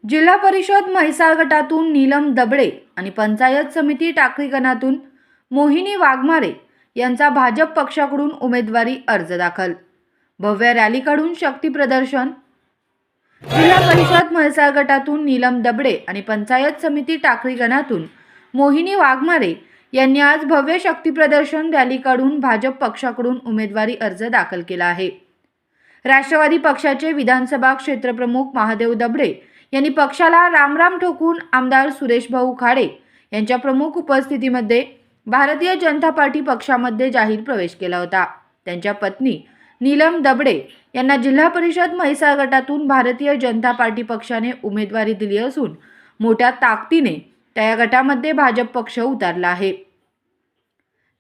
जिल्हा परिषद म्हैसाळ गटातून नीलम दबडे आणि पंचायत समिती टाकळी गणातून मोहिनी वाघमारे यांचा भाजप पक्षाकडून उमेदवारी अर्ज दाखल। भव्य रॅली काढून शक्ती प्रदर्शन। जिल्हा परिषद म्हैसाळ गटातून नीलम दबडे आणि पंचायत समिती टाकळी गणातून मोहिनी वाघमारे यांनी आज भव्य शक्ती प्रदर्शन रॅली काढून भाजप पक्षाकडून उमेदवारी अर्ज दाखल केला आहे। राष्ट्रवादी पक्षाचे विधानसभा क्षेत्रप्रमुख महादेव दबडे यांनी पक्षाला रामराम ठोकून आमदार सुरेश भाऊ खाडे यांच्या प्रमुख उपस्थितीमध्ये भारतीय जनता पार्टी पक्षामध्ये जाहीर प्रवेश केला होता। त्यांच्या पत्नी नीलम दबडे यांना जिल्हा परिषद म्हैसाळ गटातून भारतीय जनता पार्टी पक्षाने उमेदवारी दिली असून मोठ्या ताकदीने त्या गटामध्ये भाजप पक्ष उतरला आहे।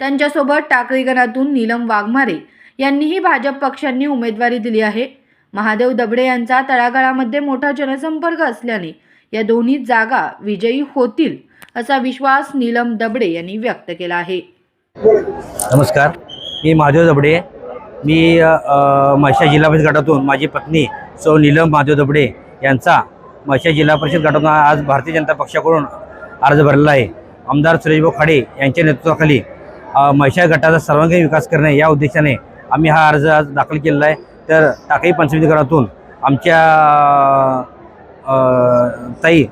त्यांच्यासोबत टाकळी गणातून नीलम वाघमारे यांनीही भाजप पक्षांनी उमेदवारी दिली आहे। महादेव दबडे यांचा तळागाळामध्ये मोठा जनसंपर्क असल्याने या दोन्ही जागा विजयी होतील असा विश्वास नीलम दबडे यांनी व्यक्त केला आहे। नमस्कार, मी महादेव दबडे। मी म्हैसाळ जिल्हा परिषद गटातून माझी पत्नी सौ नीलम महादेव दबडे यांचा म्हैसाळ जिल्हा परिषद गटातून आज भारतीय जनता पक्षाकडून अर्ज भरलेला आहे। आमदार सुरेशभाऊ खाडे यांच्या नेतृत्वाखाली म्हैसाळ गटाचा सर्वांगीण विकास करणे या उद्देशाने आम्ही हा अर्ज आज दाखल केलेला आहे। तर टाकळी पंचमिती गणातून आमच्या ताई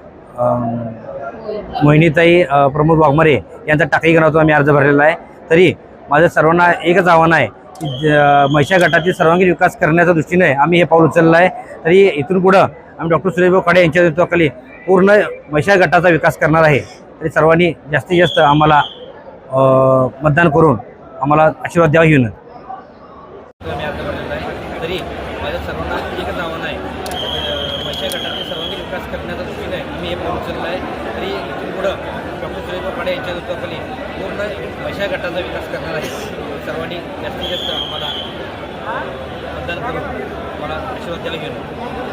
मोहिनीताई प्रमोद वाघमारे यांचा टाकळी गणातून आम्ही अर्ज भरलेला आहे। तरी माझं सर्वांना एकच आव्हान आहे की म्हैसाळ गटातील सर्वांगीण विकास करण्याच्या दृष्टीने आम्ही हे पाऊल उचललं आहे। तरी इथून पुढं आम्ही डॉक्टर सुरेशभाऊ खाडे यांच्या नेतृत्वाखाली पूर्ण म्हैसाळ गटाचा विकास करणार आहे। तरी सर्वांनी जास्तीत जास्त आम्हाला मतदान करून आम्हाला आशीर्वाद द्यावा ही विनंती। तरी माझ्या सर्वांना एकच आव्हान आहे, म्हैसाळ गटाचे सर्वांगीण विकास करण्याच्या दृष्टीने आम्ही हे पाऊल उचललं आहे। तरी इथून पुढं डॉक्टर सुरेशभाऊ खाडे यांच्या नेतृत्वाखाली पूर्ण म्हैसाळ गटाचा विकास करणार आहे। सर्वांनी जास्तीत जास्त आम्हाला मतदान करून मला आशीर्वाद द्यायला विनंती।